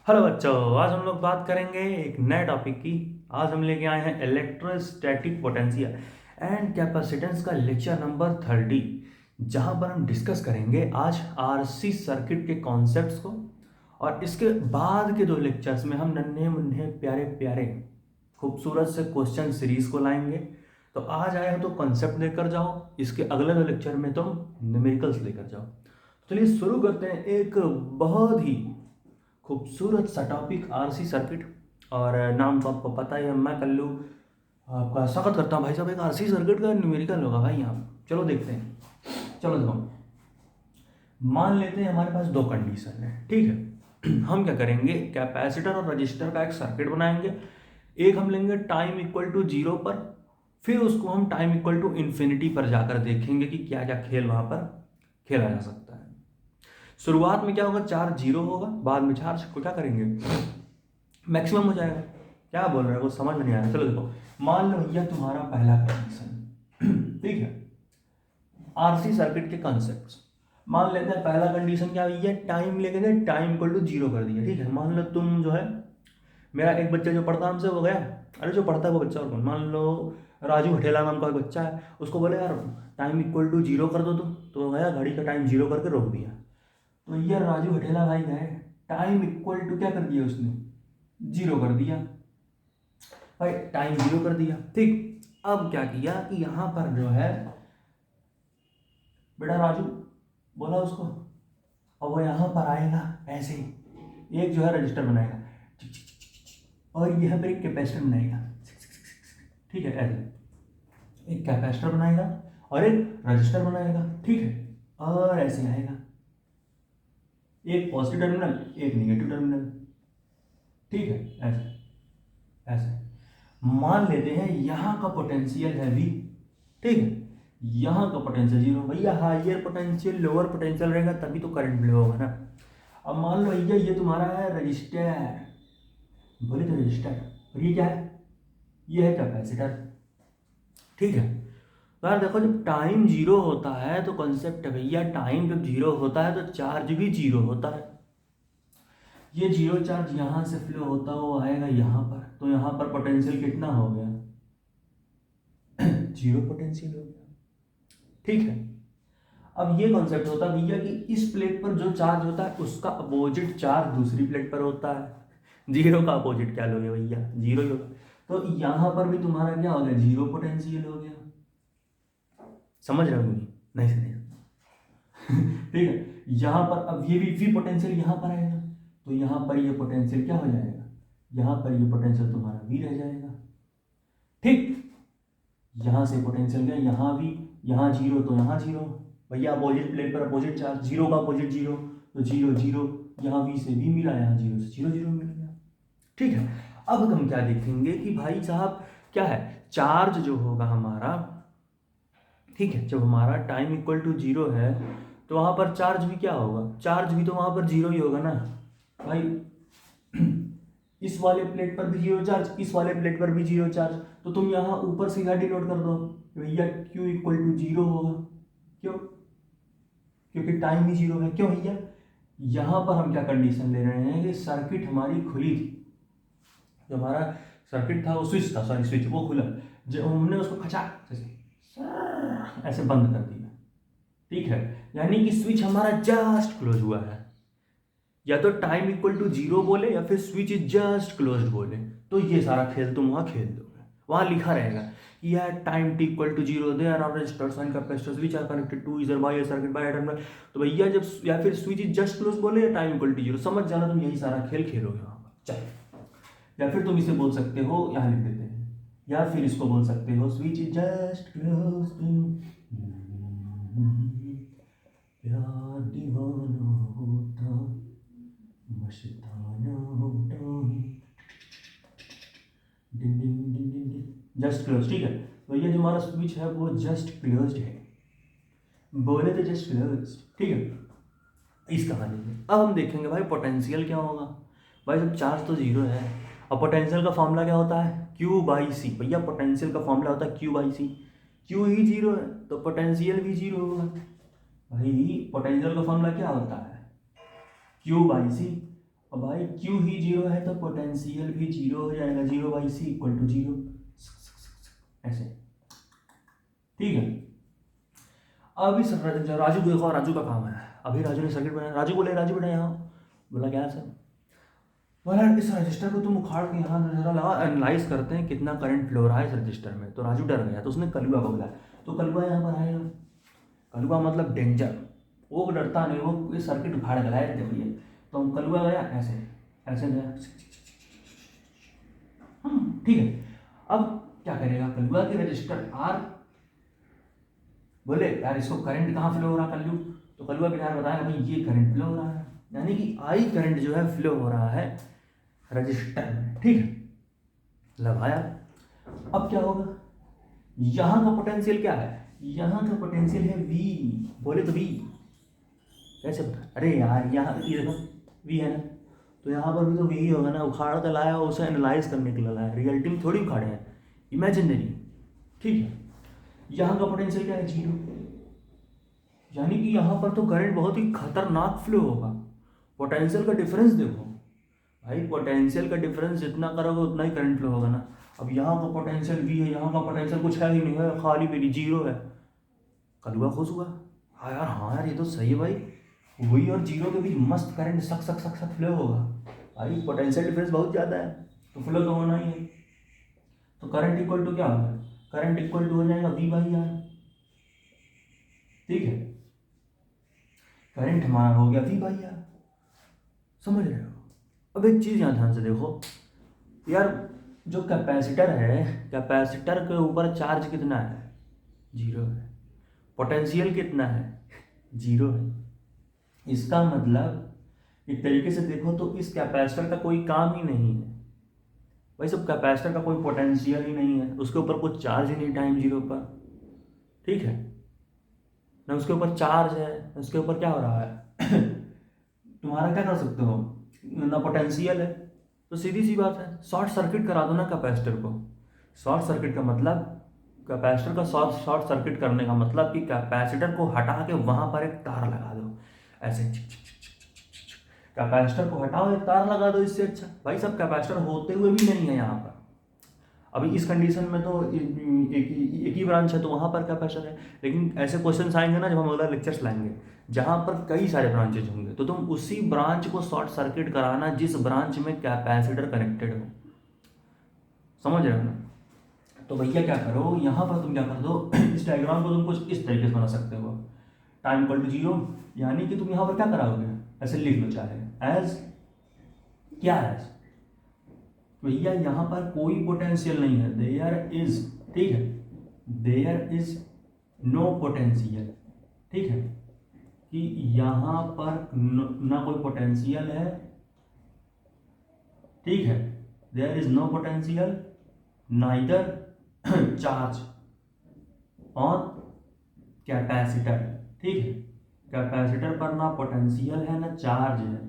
Hello बच्चों, आज हम लोग बात करेंगे एक नए टॉपिक की। आज हम लेके आए हैं इलेक्ट्रोस्टैटिक पोटेंशियल एंड कैपेसिटेंस का लेक्चर नंबर 30, जहां पर हम डिस्कस करेंगे आज आरसी सर्किट के कॉन्सेप्ट्स को। और इसके बाद के दो लेक्चर्स में हम नन्हे मुन्ने प्यारे प्यारे खूबसूरत से क्वेश्चन सीरीज को लाएंगे। तो आज आए हो तो कॉन्सेप्ट लेकर जाओ, इसके अगले दो लेक्चर में तुम न्यूमेरिकल्स लेकर जाओ। चलिए शुरू करते हैं। एक बहुत ही खूबसूरत सा टॉपिक आरसी सर्किट। और नाम तो आपको पता ही है, मैं कल्लू आपका स्वागत करता हूँ भाई साहब। एक आरसी सर्किट का न्यूमेरिकल होगा भाई यहाँ। चलो देखते हैं। चलो देखो, मान लेते हैं हमारे पास दो कंडीशन है, ठीक है। हम क्या करेंगे, कैपेसिटर और रजिस्टर का एक सर्किट बनाएंगे। एक हम लेंगे टाइम इक्वल टू जीरो पर, फिर उसको हम टाइम इक्वल टू इन्फिनिटी पर जाकर देखेंगे कि क्या क्या खेल वहां पर खेला जा सकता है। शुरुआत में क्या होगा, चार्ज जीरो होगा, बाद में चार्ज को क्या करेंगे, मैक्सिमम हो जाएगा। क्या बोल रहे हो, कुछ समझ में नहीं आ रहा। चलो देखो, मान लो भैया तुम्हारा पहला कंडीशन, ठीक है, आरसी सर्किट के कॉन्सेप्ट्स। मान लेते हैं पहला कंडीशन क्या भैया, टाइम लेके गए, टाइम इक्वल टू जीरो कर दिया, ठीक है। मान लो तुम जो है, मेरा एक बच्चा जो पढ़ता हमसे वो गया, अरे जो पढ़ता है वो बच्चा, और कौन, मान लो राजू हठेला नाम का एक बच्चा है, उसको बोले यार टाइम इक्वल टू जीरो कर दो तुम, तो वो गया घड़ी का टाइम जीरो करके रोक दिया। तो यार राजू हठेला भाई गए, टाइम इक्वल टू क्या कर दिया उसने, जीरो कर दिया भाई, टाइम जीरो कर दिया, ठीक। अब क्या किया कि यहां पर जो है, बेटा राजू बोला उसको, और वो यहां पर आएगा ऐसे ही, एक जो है रजिस्टर बनाएगा, और यहां पर एक कैपेसिटर बनाएगा, ठीक है, ऐसे एक कैपेसिटर बनाएगा और एक रजिस्टर बनाएगा, ठीक है। और ऐसे आएगा, एक पॉजिटिव टर्मिनल एक निगेटिव टर्मिनल, ठीक है, ऐसे ऐसे। मान लेते हैं यहां का पोटेंशियल है V, ठीक है, यहां का पोटेंशियल जीरो। भैया हाइयर पोटेंशियल लोअर पोटेंशियल रहेगा तभी तो करंट फ्लो होगा ना। अब मान लो भैया ये तुम्हारा है रजिस्टर, बोले तो रजिस्टर, और ये क्या है, ये है कैपेसिटर, ठीक है। तो यार देखो, जब टाइम जीरो होता है तो कॉन्सेप्ट है भैया, टाइम जब जीरो होता है तो चार्ज भी जीरो होता है। ये जीरो चार्ज यहां से फ्लो होता हुआ आएगा यहां पर, तो यहां पर पोटेंशियल कितना हो गया, जीरो पोटेंशियल हो गया, ठीक है। अब ये कॉन्सेप्ट होता है भैया कि इस प्लेट पर जो चार्ज होता है उसका अपोजिट चार्ज दूसरी प्लेट पर होता है। जीरो का अपोजिट क्या लोगे भैया, जीरो ही होगा। तो यहां पर भी तुम्हारा क्या हो गया, जीरो पोटेंशियल हो गया। समझ रहे हो नहीं, नहीं समझ ठीक है। यहां पर अब ये भी पोटेंशियल यहां पर आएगा, तो यहां पर ये पोटेंशियल क्या हो जाएगा, यहां पर ये पोटेंशियल तुम्हारा वी रह जाएगा, ठीक। यहां से पोटेंशियल गया यहां भी, यहां जीरो तो यहां जीरो, भैया अपोजिट प्लेट पर अपोजिट चार्ज, जीरो का अपोजिट जीरो, तो जीरो जीरो, यहाँ वी से वी मिला, यहाँ जीरो से जीरो जीरो मिल गया, ठीक है। अब हम क्या देखेंगे कि भाई साहब क्या है, चार्ज जो होगा हमारा, ठीक है, जब हमारा टाइम इक्वल टू जीरो है तो वहां पर चार्ज भी क्या होगा, चार्ज भी तो वहां पर जीरो ही होगा ना भाई। इस वाले प्लेट पर भी जीरो चार्ज, इस वाले प्लेट पर भी जीरो चार्ज, तो तुम यहाँ ऊपर सीधा डिनोट कर दो भैया Q इक्वल टू जीरो होगा। क्यों, क्योंकि टाइम ही जीरो है। क्यों भैया, यहां पर हम क्या कंडीशन ले रहे हैं कि सर्किट हमारी खुली थी, जो हमारा सर्किट था वो स्विच था, सॉरी स्विच वो खुला, जो हमने उसको खचाक ऐसे बंद कर दिया, ठीक है। यानी कि स्विच हमारा जस्ट क्लोज हुआ है, या तो टाइम इक्वल टू जीरो बोले या फिर स्विच इज जस्ट क्लोज बोले, तो ये सारा खेल तुम वहां खेल दोगे। वहां लिखा रहेगा कि यार time T equal to zero, there are resistors and capacitors which are connected to either by a circuit by terminal. तो भैया जब या फिर स्विच इज जस्ट क्लोज बोले या टाइम इक्वल टू जीरो, समझ जाना तुम यही सारा खेल खेलोगे वहां पर। चल, या फिर तुम इसे बोल सकते हो, यहाँ लिख देते हैं, या फिर इसको बोल सकते हो स्विच इज जस्ट क्लोज, प्यार दीवाना होता मस्ताना होता, डिन डिन डिन डिन डिन, जस्ट क्लोज, ठीक है। तो ये जो हमारा स्विच है वो जस्ट क्लोज्ड है, बोले तो जस्ट क्लोज, ठीक है। इस कहानी में अब हम देखेंगे भाई पोटेंशियल क्या होगा। भाई जब चार्ज तो जीरो है, अब पोटेंशियल का फॉर्मूला क्या होता है, क्यू बाई सी। भैया पोटेंशियल का फॉर्मूला होता है क्यू बाई सी, क्यू ही जीरो है तो पोटेंशियल भी जीरो होगा। भाई पोटेंशियल का फॉर्मूला क्या होता है, क्यू बाई सी, अब भाई क्यू ही जीरो है तो पोटेंशियल भी जीरो हो जाएगा, zero by C equal to zero, ऐसे। ठीक है, अब इस राजू देखो, राजू का काम है, अभी राजू ने सर्किट बनाया, राजू बोले राजू बेटा यहाँ, बोला क्या सर, बोला इस रजिस्टर को तुम उखाड़ के यहाँ जरा लगा, एनालाइज करते हैं कितना करंट फ्लो रहा है इस रजिस्टर में। तो राजू डर गया, तो उसने कलुआ को बुलाया, तो कलुआ यहाँ पर आएगा, कलुआ मतलब डेंजर, वो डरता नहीं, वो इस सर्किट उखाड़ के लाया, देखो ये। तो कलुआ गया ऐसे, ऐसे गया, ठीक है। अब क्या करेगा कलुआ के रजिस्टर आर, बोले यार इसको करंट कहाँ फ्लो हो रहा कल्लू, तो कलुआ बेचारा बताएगा भाई ये करंट फ्लो हो रहा है, यानी कि आई करंट जो है फ्लो हो रहा है रजिस्टर में, ठीक है। लगाया, अब क्या होगा, यहाँ का पोटेंशियल क्या है, यहाँ का पोटेंशियल है V, बोले तो V कैसे पता, अरे यार यहाँ ये देखो V है ना, तो यहाँ पर भी तो V ही होगा ना, उखाड़ कर लाया उसे एनालाइज करने के लिए लाया, रियलिटी में थोड़ी उखाड़े हैं, इमेजिनरी, ठीक है। यहाँ का पोटेंशियल क्या है, जीरो, यानी कि यहाँ पर तो करंट बहुत ही खतरनाक फ्लो होगा। पोटेंशियल का डिफरेंस देखो भाई, पोटेंशियल का डिफरेंस जितना करोगे उतना ही करंट फ्लो होगा ना। अब यहाँ का पोटेंशियल V है, यहाँ का पोटेंशियल कुछ है ही नहीं है, खाली पीली जीरो है। कलुआ खुश हुआ, हाँ यार, हाँ यार ये तो सही है भाई, वही और जीरो के बीच मस्त करंट सक सक सक सक फ्लो होगा भाई, पोटेंशियल डिफरेंस बहुत ज़्यादा है तो फ्लो तो होना ही है। तो करंट इक्वल टू क्या होगा, करंट इक्वल टू हो जाएगा V बाई आर, ठीक है। करंट हमारा हो गया V बाई आर, समझ रहे हो। अब एक चीज़ यहाँ ध्यान से देखो यार, जो कैपेसिटर है, कैपेसिटर के ऊपर चार्ज कितना है, जीरो है, पोटेंशियल कितना है, जीरो है। इसका मतलब एक तरीके से देखो तो इस कैपेसिटर का कोई काम ही नहीं है भाई, सब कैपेसिटर का कोई पोटेंशियल ही नहीं है, उसके ऊपर कुछ चार्ज ही नहीं टाइम जीरो पर, ठीक है ना, उसके ऊपर चार्ज है, उसके ऊपर क्या हो रहा है तुम्हारा क्या कर सकते हो ना, पोटेंशियल है, तो सीधी सी बात है शॉर्ट सर्किट करा दो ना कैपेसिटर को। शॉर्ट सर्किट का मतलब, कैपेसिटर का शॉर्ट सर्किट करने का मतलब कि कैपेसिटर को हटा के वहां पर एक तार लगा दो, ऐसे कैपेसिटर को हटाओ एक तार लगा दो, इससे अच्छा भाई सब कैपेसिटर होते हुए भी नहीं है यहाँ पर। अभी इस कंडीशन में तो एक ही ब्रांच है तो वहाँ पर कैपेसिटर है, लेकिन ऐसे क्वेश्चन आएंगे ना जब हम अगला लेक्चर्स लाएंगे जहाँ पर कई सारे ब्रांचेज होंगे, तो तुम उसी ब्रांच को शॉर्ट सर्किट कराना जिस ब्रांच में कैपेसिटर कनेक्टेड हो, समझ रहे हो ना। तो भैया क्या करो, यहाँ पर तुम क्या कर दो इस डायग्राम को तुम कुछ इस तरीके से बना सकते हो, टाइम इक्वल टू जीरो, यानी कि तुम यहाँ पर क्या कराओगे, ऐसे लिख लो चाहे एज, क्या एज, भैया यहाँ पर कोई पोटेंशियल नहीं है, देयर इज, ठीक है, देयर इज नो पोटेंशियल, ठीक है, कि यहाँ पर ना कोई पोटेंशियल है, ठीक है, there is no potential neither charge on capacitor, ठीक है, कैपेसिटर पर ना पोटेंशियल है ना चार्ज है,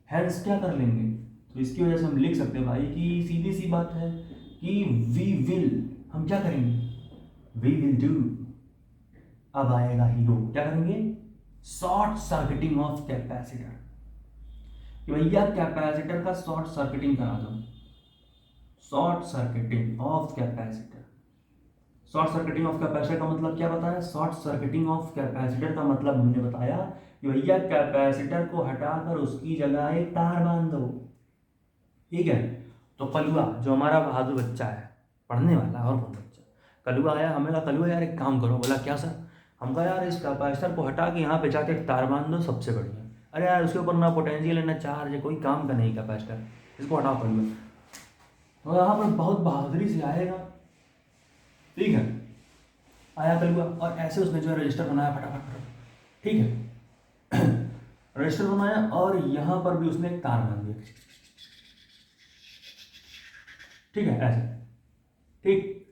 हेंस क्या कर लेंगे, तो इसकी वजह से हम लिख सकते हैं भाई कि सीधी सी बात है कि वी विल, हम क्या करेंगे, वी विल डू, अब आएगा हीरो, क्या करेंगे, शॉर्ट सर्किटिंग ऑफ कैपेसिटर, कि भैया कैपेसिटर का शॉर्ट सर्किटिंग करा दो, short circuiting of capacitor. Short circuiting of capacitor का मतलब क्या बताया, शॉर्ट सर्किटिंग ऑफ कैपेसिटर का मतलब हमने बताया कि भैया कैपेसिटर को हटाकर उसकी जगह एक तार बांध दो, ठीक है। तो कलुआ जो हमारा बहादुर बच्चा है, पढ़ने वाला और कौन बच्चा, कलुआ आया, हमें कहा कलुआ यार एक काम करो, बोला क्या सर, हम कहा यार इस कैपेसिटर को हटा के यहाँ पे जाके एक तार बांध दो, सबसे बढ़िया। अरे यार उसके ऊपर ना पोटेंशियल है ना चार्ज है, कोई काम का नहीं कैपेसिटर, इसको हटाओ कलुआ। तो यहाँ पर बहुत बहादुरी से आएगा, ठीक है, आया कलुआ और ऐसे उसने जो है रजिस्टर बनाया फटाफट, ठीक है रजिस्टर बनाया और यहाँ पर भी उसने एक तार बांध दिया, ठीक है, ऐसे, ठीक,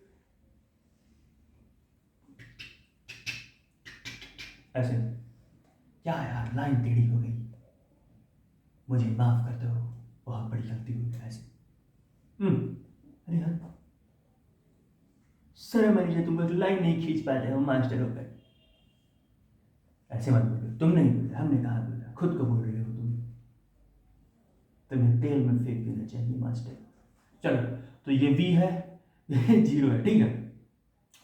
ऐसे, क्या यार लाइन टेढ़ी हो गई, मुझे माफ कर दो, बहुत बड़ी गलती हुई, ऐसे अरे यार सर मैंने तुम एक लाइन नहीं खींच पाते हो मास्टर होकर, ऐसे मत बोलो, तुम नहीं बोले, हमने कहा बोला, खुद को बोल रहे हो तुम, तो तुम्हें तेल में फेंक देना चाहिए मास्टर। चलो, तो ये V है, ये 0 है, ठीक है,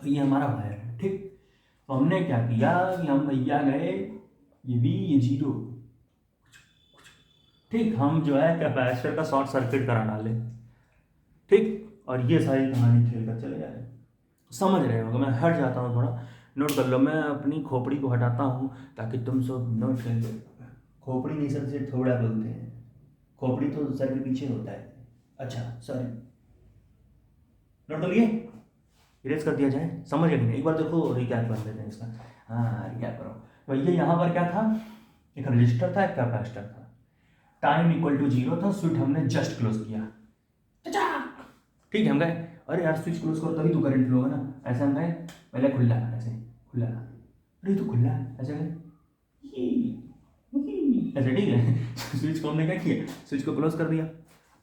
और ये हमारा वायर है, ठीक। तो हमने क्या किया कि हम भैया गए, ये V ये 0, ठीक, हम जो है कैपेसिटर का शॉर्ट सर्किट करा डाले, ठीक, और ये सारी कहानी खेल कर चले जाए। समझ रहे हो? मैं हट जाता हूँ थोड़ा, नोट कर लो, मैं अपनी खोपड़ी को हटाता हूँ ताकि तुम सब नोट कर लो। खोपड़ी नहीं सर, से थोड़ा बोलते हैं, खोपड़ी तो सर के पीछे होता है। अच्छा सॉरी, नोट कर लिए, इरेज कर दिया जाए, समझ गए नहीं? एक बार देखो रिकैप कर लेते हैं इसका। हाँ रिकैप करो भैया। यहाँ पर क्या था, एक रजिस्टर था, एक कैपेसिटर था, टाइम इक्वल टू 0 था, स्विच हमने जस्ट क्लोज किया, ठीक है। हम गए, अरे यार स्विच क्लोज करो तभी तो करंट फ्लो होगा ना, ऐसे हम गए, पहले खुला, ऐसे खुला, अरे तो खुला, ऐसे गए ऐसे, ठीक है। स्विच को हमने क्या किया, स्विच को क्लोज कर दिया।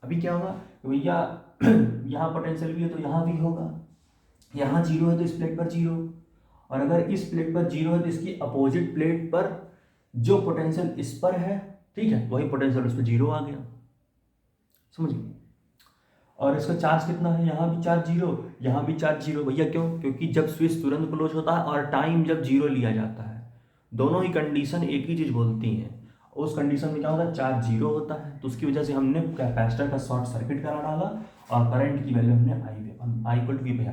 अभी क्या होगा भैया, यहाँ पोटेंशियल भी है तो यहाँ भी होगा, यहाँ 0 है तो इस प्लेट पर 0, और अगर इस प्लेट पर 0 है तो इसकी अपोजिट प्लेट पर जो पोटेंशियल इस पर है, ठीक है, वही पोटेंशियल उस पर 0 आ गया, समझिए। और इसका चार्ज कितना है, यहाँ भी चार्ज 0, यहाँ भी चार्ज 0, भैया क्यों? क्योंकि जब स्विच तुरंत क्लोज होता है और टाइम जब 0 लिया जाता है, दोनों ही कंडीशन एक ही चीज़ बोलती हैं। उस कंडीशन में क्या होता है, चार्ज 0 होता है, तो उसकी वजह से हमने कैपेसिटर का शॉर्ट सर्किट करा डाला और करंट की वैल्यू हमने आई इक्वल टू वी पे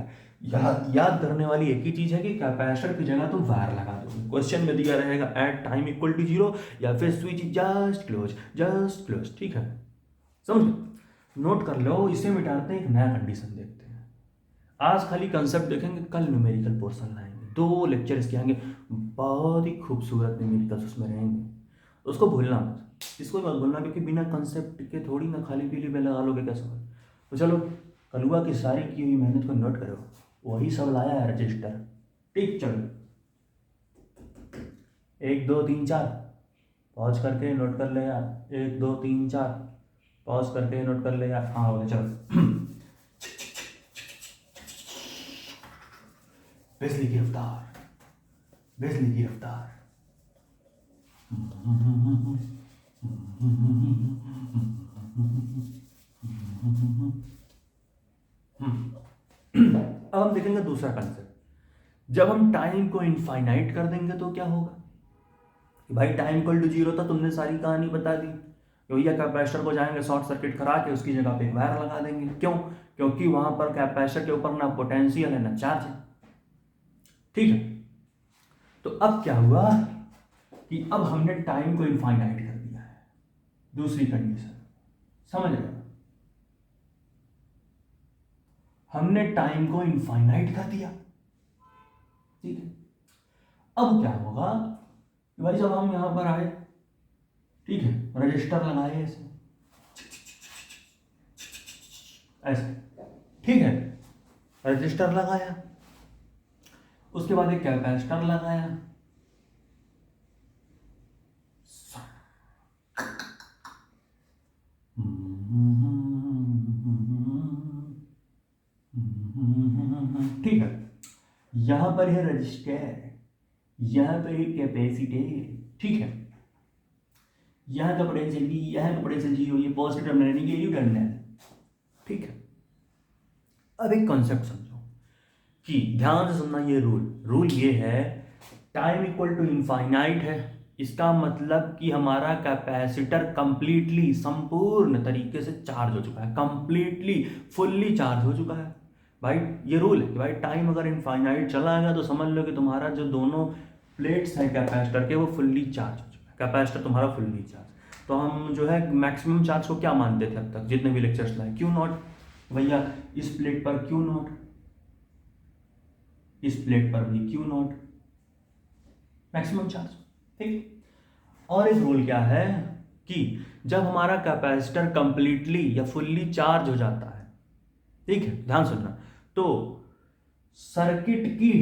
याद करने वाली एक ही चीज़ है कि कैपेसिटर की जगह तुम वायर लगा दो। क्वेश्चन में दिया रहेगा एट टाइम इक्वल टू 0 या फिर स्विच जस्ट क्लोज, ठीक है, समझ नोट कर लो। इसे मिटाते हैं, एक नया कंडीशन देखते हैं। आज खाली कंसेप्ट देखेंगे, कल न्यूमेरिकल पोर्शन लाएंगे, 2 लेक्चर इसके आएंगे, बहुत ही खूबसूरत न्यूमेरिकल्स उसमें रहेंगे, उसको भूलना मत, इसको मत भूलना, क्योंकि बिना कंसेप्ट के थोड़ी ना खाली पीली पे लगा लोगे कैसे। तो चलो, कलुआ की सारी की हुई मेहनत को नोट करो, वही सब लाया है रजिस्टर, ठीक। चलो 1 2 3 4 पॉज करके नोट कर ले यार, 1 2 3 4 पॉज करके नोट कर ले यार। हाँ हो गया, चलो। बिजली की रफ्तार, बिजली की रफ्तार, अब हम देखेंगे दूसरा कंसेप्ट। जब हम टाइम को इनफाइनाइट कर देंगे तो क्या होगा कि भाई टाइम इक्वल टू 0 था, तुमने सारी कहानी बता दी, भैया कैपेसिटर को जाएंगे शॉर्ट सर्किट करा के उसकी जगह पे वायर लगा देंगे। क्यों? क्योंकि वहां पर कैपेसिटर के ऊपर ना पोटेंशियल है ना चार्ज है, ठीक है। तो अब क्या हुआ कि अब हमने टाइम को इनफाइनाइट कर दिया है, दूसरी कंडीशन, समझ रहे हो? हमने टाइम को इनफाइनाइट कर दिया, ठीक है। अब क्या होगा कि भाई जब हम यहां पर आए, ठीक है, रजिस्टर लगाए ऐसे, ठीक है, रजिस्टर लगाया, उसके बाद एक कैपेसिटर लगाया, ठीक है, यहां पर है रजिस्टर, यहां पर एक कैपेसिटर, ठीक है, यहाँ का पोटेंशियल भी, यहाँ का पोटेंशियल 0, ये पॉजिटिव टर्मिनल नेगेटिव टर्मिनल, ठीक है। अब एक कॉन्सेप्ट समझो कि ध्यान से सुनना, ये रूल ये है, टाइम इक्वल टू इनफाइनाइट है, इसका मतलब कि हमारा कैपेसिटर कंप्लीटली संपूर्ण तरीके से चार्ज हो चुका है, कंप्लीटली फुल्ली चार्ज हो चुका है। भाई ये रूल है कि भाई टाइम अगर इनफाइनाइट चला गया तो समझ लो कि तुम्हारा जो दोनों प्लेट्स हैं कैपेसिटर के वो फुल्ली चार्ज हो चुका है, कैपेसिटर तुम्हारा फुल्ली चार्ज। तो हम जो है मैक्सिमम चार्ज को क्या मानते थे अब तक जितने भी लेक्चर्स लाए, क्यू नॉट, भैया इस प्लेट पर क्यू नॉट, इस प्लेट पर भी क्यू नॉट, मैक्सिमम चार्ज, ठीक। और एक रूल क्या है कि जब हमारा कैपेसिटर कंप्लीटली या फुल्ली चार्ज हो जाता है, ठीक है, ध्यान सुनना, तो सर्किट की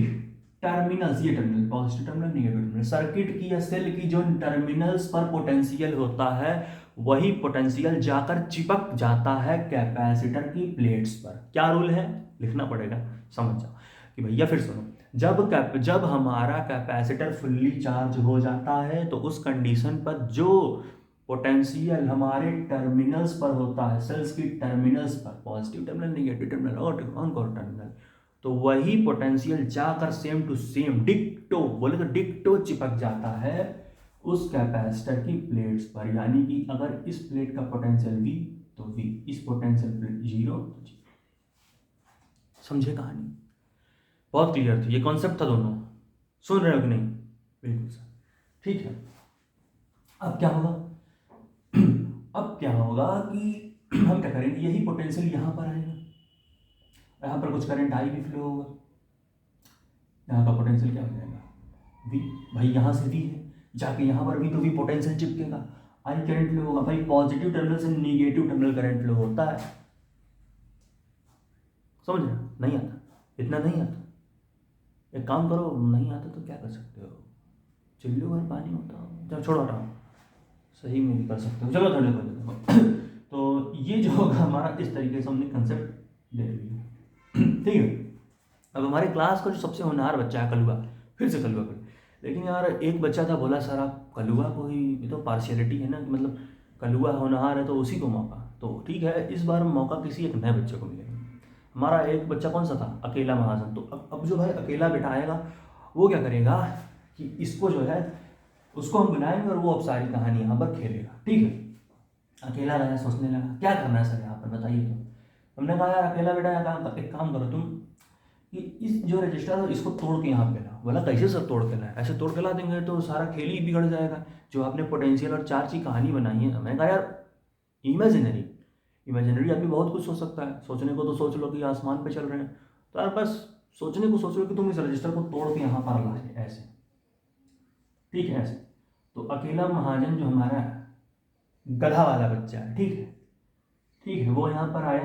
टर्मिनल्स, ये terminal positive terminal negative terminal, circuit की या सेल की जो टर्मिनल्स पर पोटेंशियल होता है वही पोटेंशियल जाकर चिपक जाता है कैपेसिटर की प्लेट्स पर। क्या रूल है, लिखना पड़ेगा, समझ जाओ कि भैया फिर सुनो, जब हमारा कैपेसिटर फुल्ली चार्ज हो जाता है तो उस कंडीशन पर जो पोटेंशियल हमारे टर्मिनल्स पर होता है, सेल्स की टर्मिनल्स पर, पॉजिटिव टर्मिनल, नेगेटिव टर्मिनल और ऑन टर्मिनल। तो वही पोटेंशियल जाकर सेम टू सेम डिक्टो, बोले तो डिक्टो चिपक जाता है उस कैपेसिटर की प्लेट्स पर। यानी कि अगर इस प्लेट का पोटेंशियल V तो V, इस पोटेंशियल प्लेट 0 तो 0। समझे कहानी? बहुत क्लियर थी, ये कॉन्सेप्ट था दोनों। सुन रहे हो कि नहीं? बिल्कुल सर, ठीक है। अब क्या होगा? अब क्या होगा कि हम क्या करेंगे, यही पोटेंशियल यहाँ पर आएगा, यहाँ पर कुछ करंट आई भी फ्लो होगा, यहाँ का पोटेंशियल क्या हो जाएगा? V। भाई यहाँ से V है, जाके यहाँ पर भी तो V पोटेंशियल चिपकेगा, आई करंट फ्लो होगा। भाई पॉजिटिव टर्मिनल से नेगेटिव टर्मिनल करंट फ्लो होता है। समझ रहे? नहीं आता, इतना नहीं आता। एक काम करो, नहीं आता तो क्या कर सकते हो, चिल्लू भर पानी होता हो, जब छोड़ो हटाओ, सही में भी कर सकते हो। चलो थोड़े कर तो ये जो होगा हमारा, इस तरीके से हमने कंसेप्ट देख लिया, ठीक है। अब हमारे क्लास का जो सबसे होनहार बच्चा है कलुआ, फिर से कलुआ कर, लेकिन यार एक बच्चा था, बोला सर आप कलुआ को ही, ये तो पार्शियलिटी है ना, मतलब कलुआ होनहार है तो उसी को मौका। तो ठीक है, इस बार मौका किसी एक नए बच्चे को मिलेगा। हमारा एक बच्चा कौन सा था? अकेला महाजन। तो अब जो भाई अकेला बेटा आएगा, वो क्या करेगा कि इसको जो है उसको हम बुलाएंगे और वो अब सारी कहानी यहाँ पर खेलेगा, ठीक है। अकेला रहा, सोचने लगा क्या करना है सर यहाँ पर बताइए। तो हमने कहा यार अकेला बेटा एक काम करो तुम, कि इस जो रजिस्टर है इसको तोड़ के यहाँ पे लाओ। बोला कैसे सर तोड़ के लाए? ऐसे तोड़ के ला देंगे तो सारा खेल ही बिगड़ जाएगा, जो आपने पोटेंशियल और चार्ज की कहानी बनाई है। मैंने कहा यार इमेजिनरी आदमी बहुत कुछ सोच सकता है, सोचने को तो सोच लो कि आसमान पे चल रहे हैं, तो यार बस सोचने को सोच लो कि तुम इस रजिस्टर को तोड़ के यहाँ पर लाए, ऐसे, ठीक है, ऐसे। तो अकेला महाजन जो हमारा गधा वाला बच्चा है, ठीक है, वो यहाँ पर आया,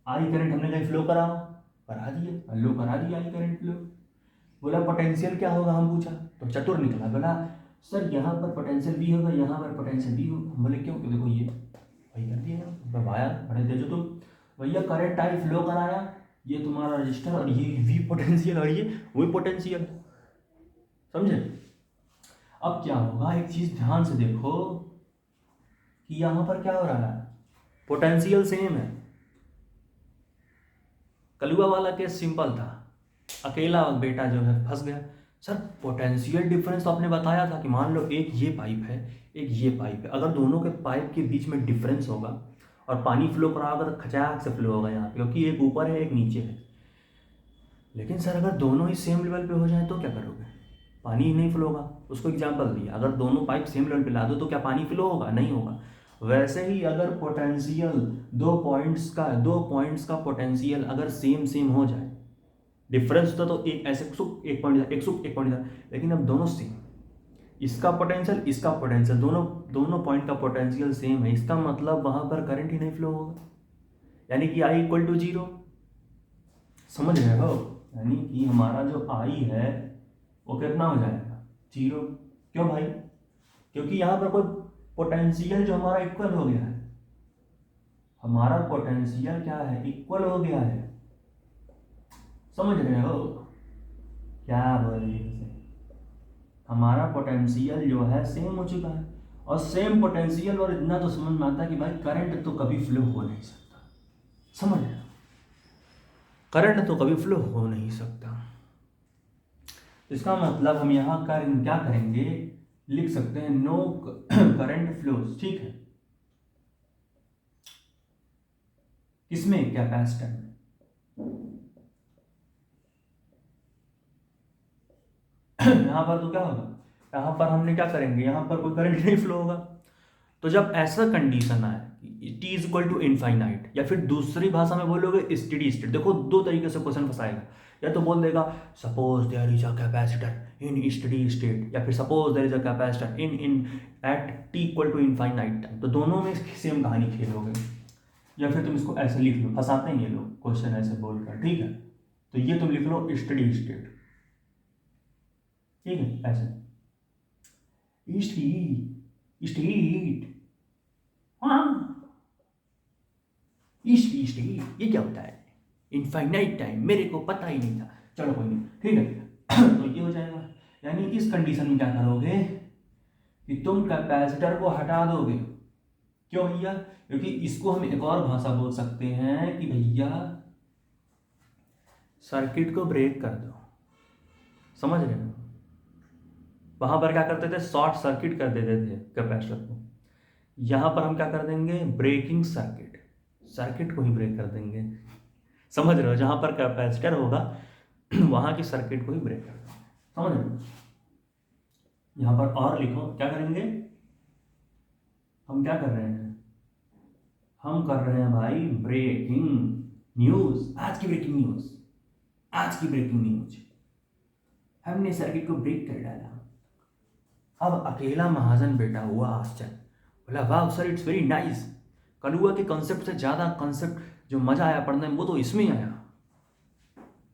आई करंट हमने कहीं फ्लो करा आई करंट फ्लो। बोला पोटेंशियल क्या होगा, हम पूछा तो चतुर निकला, बोला सर यहाँ पर पोटेंशियल V होगा, यहाँ पर पोटेंशियल V होगा। बोले क्यों? देखो ये वही कर दिया भाया, बड़े तेज हो तुम भैया, करंट आई फ्लो कराया, ये तुम्हारा रजिस्टर और ये V पोटेंशियल और ये वही पोटेंशियल, समझे? अब क्या होगा, एक चीज ध्यान से देखो कि यहाँ पर क्या हो रहा है, पोटेंशियल सेम है। कलुआ वाला केस सिंपल था, अकेला बेटा जो है फंस गया। सर पोटेंशियल डिफरेंस तो आपने बताया था कि मान लो एक ये पाइप है, एक ये पाइप है, अगर दोनों के पाइप के बीच में डिफरेंस होगा और पानी फ्लो करा होगा तो खचाक से फ्लो होगा यहाँ पे, क्योंकि एक ऊपर है एक नीचे है। लेकिन सर अगर दोनों ही सेम लेवल पे हो जाए तो क्या करोगे? पानी ही नहीं फ्लो होगा। उसको एग्जाम्पल दिया, अगर दोनों पाइप सेम लेवल पे ला दो तो क्या पानी फ्लो होगा? नहीं होगा। वैसे ही अगर पोटेंशियल दो पॉइंट्स का पोटेंशियल अगर सेम हो जाए, डिफरेंस होता तो एक ऐसे एक पॉइंट था, लेकिन अब दोनों सेम, इसका पोटेंशियल दोनों पॉइंट का पोटेंशियल सेम है, इसका मतलब वहां पर करंट ही नहीं फ्लो होगा, यानी कि I इक्वल टू 0। समझ रहे हो? यानी कि हमारा जो I है वो कितना हो जाएगा? 0। क्यों भाई? क्योंकि यहाँ पर कोई पोटेंशियल जो हमारा इक्वल हो गया है, हमारा पोटेंशियल क्या है? इक्वल हो गया है। समझ रहे हो क्या बोल रही है? हमारा पोटेंशियल जो है सेम हो चुका है, और सेम पोटेंशियल, और इतना तो समझ में आता है कि भाई करंट तो कभी फ्लो हो नहीं सकता। समझ रहे हो? करंट तो कभी फ्लो हो नहीं सकता। इसका मतलब हम यहाँ क्या करेंगे, लिख सकते हैं नो करंट फ्लोज, ठीक है। किसमें? कैपेसिटर में। यहाँ पर तो क्या होगा, यहाँ पर हमने क्या करेंगे, यहाँ पर कोई करंट नहीं फ्लो होगा। तो जब ऐसा कंडीशन आए t is equal to infinite, या फिर दूसरी भाषा में बोलोगे स्टेडी स्टेट, देखो दो तरीके से क्वेश्चन फंसाएगा, या तो बोल देगा suppose there is a capacitor in steady state, या फिर suppose there is a capacitor in at t equal to infinite time. तो दोनों में सेम कहानी खेलोगे, या फिर तुम इसको ऐसे लिख लो, फंसाते हैं ये लोग क्वेश्चन ऐसे बोलकर, ठीक है। तो ये तुम लिख लो स्टेडी स्टेट, ठीक है, ऐसे स्टेट, हाँ स्टेट, ये क्या होता है? इनफाइनाइट टाइम, मेरे को पता ही नहीं था। चलो कोई नहीं, ठीक है। तो ये हो जाएगा, यानी इस कंडीशन में क्या करोगे कि तुम कैपेसिटर को हटा दोगे। क्यों भैया? क्योंकि इसको हम एक और भाषा बोल सकते हैं कि भैया सर्किट को ब्रेक कर दो। समझ रहे हो? वहां पर क्या करते थे? शॉर्ट सर्किट कर देते थे कैपेसिटर को। यहां पर हम क्या कर देंगे? ब्रेकिंग सर्किट, सर्किट को ही ब्रेक कर देंगे। समझ रहे हो? जहां पर कैपेसिटर होगा वहां की सर्किट को ही ब्रेक कर देंगे। समझ रहे हो? यहां पर और लिखो, क्या करेंगे हम? क्या कर रहे हैं? हम कर रहे हैं भाई ब्रेकिंग न्यूज। आज की ब्रेकिंग न्यूज, आज की ब्रेकिंग न्यूज, हमने सर्किट को ब्रेक कर डाला। अब अकेला महाजन बेटा हुआ आश्चर्य, बोला वाह सर इट्स वेरी नाइस। कलुआ के कॉन्सेप्ट से ज़्यादा कॉन्सेप्ट जो मज़ा आया पढ़ने में वो तो इसमें ही आया।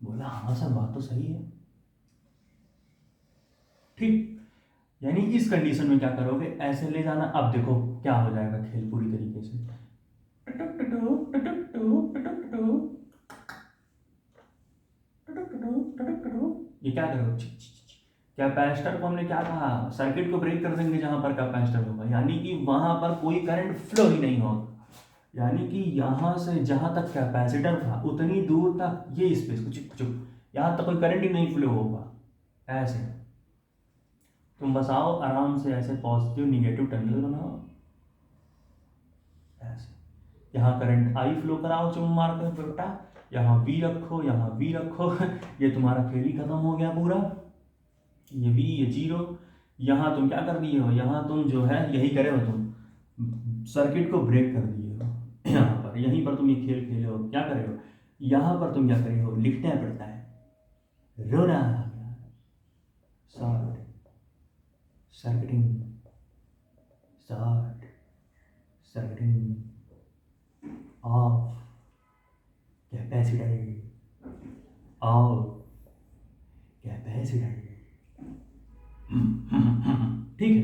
बोला हाँ सर बात तो सही है। ठीक, यानी इस कंडीशन में क्या करोगे? ऐसे ले जाना। अब देखो क्या हो जाएगा खेल पूरी तरीके से। ये क्या करो? कैपेसिटर को हमने क्या कहा? सर्किट को ब्रेक कर देंगे जहां पर कैपेसिटर होगा, यानी कि वहां पर कोई करंट फ्लो ही नहीं होगा। यानी कि यहां से जहां तक कैपेसिटर था उतनी दूर तक ये स्पेस को यहां तक कोई करंट ही नहीं फ्लो होगा। ऐसे तुम बसाओ आराम से, ऐसे पॉजिटिव निगेटिव टर्मिनल बनाओ ऐसे। यहाँ करंट आई फ्लो कराओ चुम मार कर बेटा, यहाँ वी रखो, यहाँ वी रखो ये तुम्हारा खेल ही खत्म हो गया पूरा। ये वी, ये जीरो। यहाँ तुम क्या कर दिए हो? यहाँ तुम जो है यही करे हो, तुम सर्किट को ब्रेक कर दिए हो। यहाँ पर यहीं पर तुम ये खेल खेले हो। क्या करे हो? यहाँ पर तुम क्या करे हो? लिखना पड़ता है, रोना short circuiting, short circuiting of capacitor, of capacitor. ठीक है,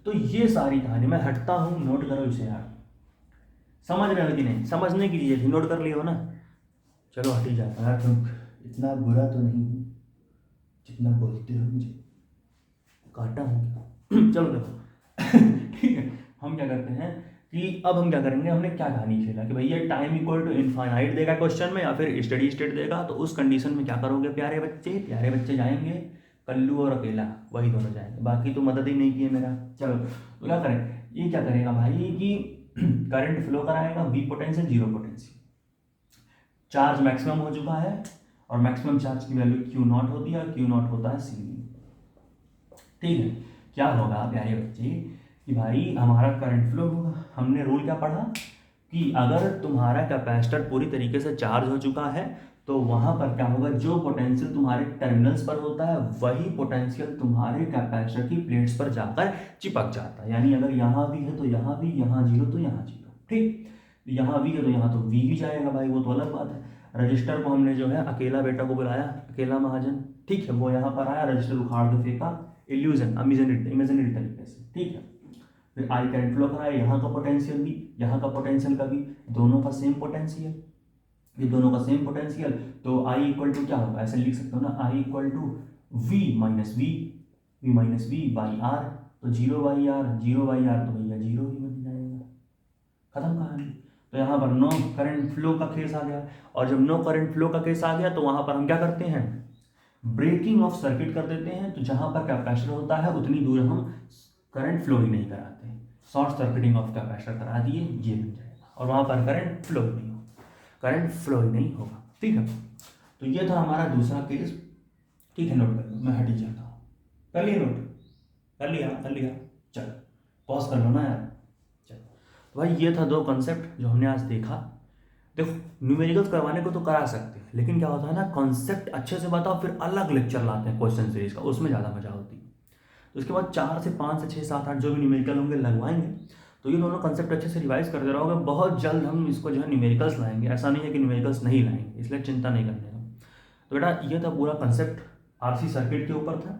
तो ये सारी कहानी। मैं हटता हूं, नोट करो इसे यार। समझ रहे हो कि नहीं? समझने की चीज़ थी, नोट कर लियो ना। चलो हट ही जाता यार, तुम इतना बुरा तो नहीं हूँ जितना बोलते हो मुझे, काटा हूँ। चलो देखो ठीक है, हम क्या करते हैं कि अब हम क्या करेंगे? हमने क्या कहानी खेला कि भैया टाइम इक्वल टू इनफाइनाइट देगा क्वेश्चन में, या फिर स्टडी स्टेट देगा। तो उस कंडीशन में क्या करोगे प्यारे बच्चे? प्यारे बच्चे जाएंगे, कल्लू और अकेला वही दोनों जाएंगे, बाकी तो मदद ही नहीं की है मेरा। चलो तो क्या करें? ये क्या करेगा भाई कि करंट फ्लो कराएगा, V potential zero potential, charge maximum हो चुका है और मैक्सिमम चार्ज की वैल्यू क्यू नॉट होती है और क्यू नॉट होता है सी। ठीक है, क्या होगा प्यारे बच्चे कि भाई हमारा करंट फ्लो होगा। हमने रूल क्या पढ़ा कि अगर तुम्हारा कैपेसिटर पूरी तरीके से चार्ज हो चुका है तो वहां पर क्या होगा? जो पोटेंशियल तुम्हारे टर्मिनल्स पर होता है वही पोटेंशियल तुम्हारे कैपेसिटर की प्लेट्स पर जाकर चिपक जाता है। यानी अगर यहाँ भी है तो यहाँ भी, यहाँ जीरो तो यहाँ जीरो। ठीक, यहाँ भी है तो यहाँ तो वी भी जाएगा भाई, वो तो अलग बात है। रजिस्टर को हमने जो है अकेला बेटा को बुलाया, अकेला महाजन। ठीक है, वो यहाँ पर आया, रजिस्टर उखाड़ के फेंका, इल्यूजन इमेजिनरी तरीके से। ठीक है, फिर आई करंट फ्लो कराया, यहाँ का पोटेंशियल भी, यहाँ का पोटेंशियल का भी, दोनों का सेम पोटेंशियल, ये दोनों का सेम पोटेंशियल। तो आई इक्वल टू क्या होगा? ऐसे लिख सकते हो ना, I equal to V minus V by R. तो zero by R, zero by R तो भैया जीरो ही बन जाएगा, खत्म कहानी। तो यहाँ पर नो करंट फ्लो का केस आ गया, और जब नो करंट फ्लो का केस आ गया तो वहाँ पर हम क्या करते हैं? ब्रेकिंग ऑफ सर्किट कर देते हैं। तो जहाँ पर कैपेसिटर होता है उतनी दूर हम करंट फ्लो ही नहीं कराते, शॉर्ट सर्किटिंग ऑफ कैपेसिटर करा दिए, ये बन जाएगा, और वहाँ पर करंट फ्लो ही नहीं होगा, करंट फ्लो ही नहीं होगा। ठीक है, तो ये था हमारा दूसरा केस। ठीक है, नोट कर लो, मैं हट ही जाता हूँ। कर लिया नोट? कर लिया। चलो पॉज कर लो ना यार। चलो तो भाई ये था दो कॉन्सेप्ट जो हमने आज देखा। देखो न्यूमेरिकल्स करवाने को तो करा सकते हैं, लेकिन क्या होता है ना, कॉन्सेप्ट अच्छे से बताओ फिर अलग लेक्चर लाते हैं क्वेश्चन सीरीज का, उसमें ज़्यादा मजा होती है। तो उसके बाद 4 से 5 से 6 7 8 जो भी न्यूमेरिकल होंगे लगवाएंगे। तो ये दोनों कंसेप्ट अच्छे से रिवाइज करते रहोगे, बहुत जल्द हम इसको जो है न्यूमेरिकल्स लाएंगे। ऐसा नहीं है कि न्यूमेरिकल्स नहीं लाएंगे, इसलिए चिंता नहीं करने का। तो बेटा ये था पूरा कंसेप्ट आरसी सर्किट के ऊपर था,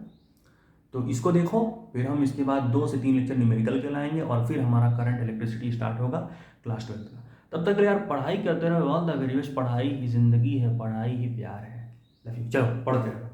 तो इसको देखो। फिर हम इसके बाद 2 से 3 लेक्चर न्यूमेरिकल के लाएंगे, और फिर हमारा करंट इलेक्ट्रिसिटी स्टार्ट होगा क्लास 12 का। तब तक यार पढ़ाई करते रहो, ऑल द वेरी बेस्ट। पढ़ाई ही जिंदगी है, पढ़ाई ही प्यार है। चलो पढ़ते रहो।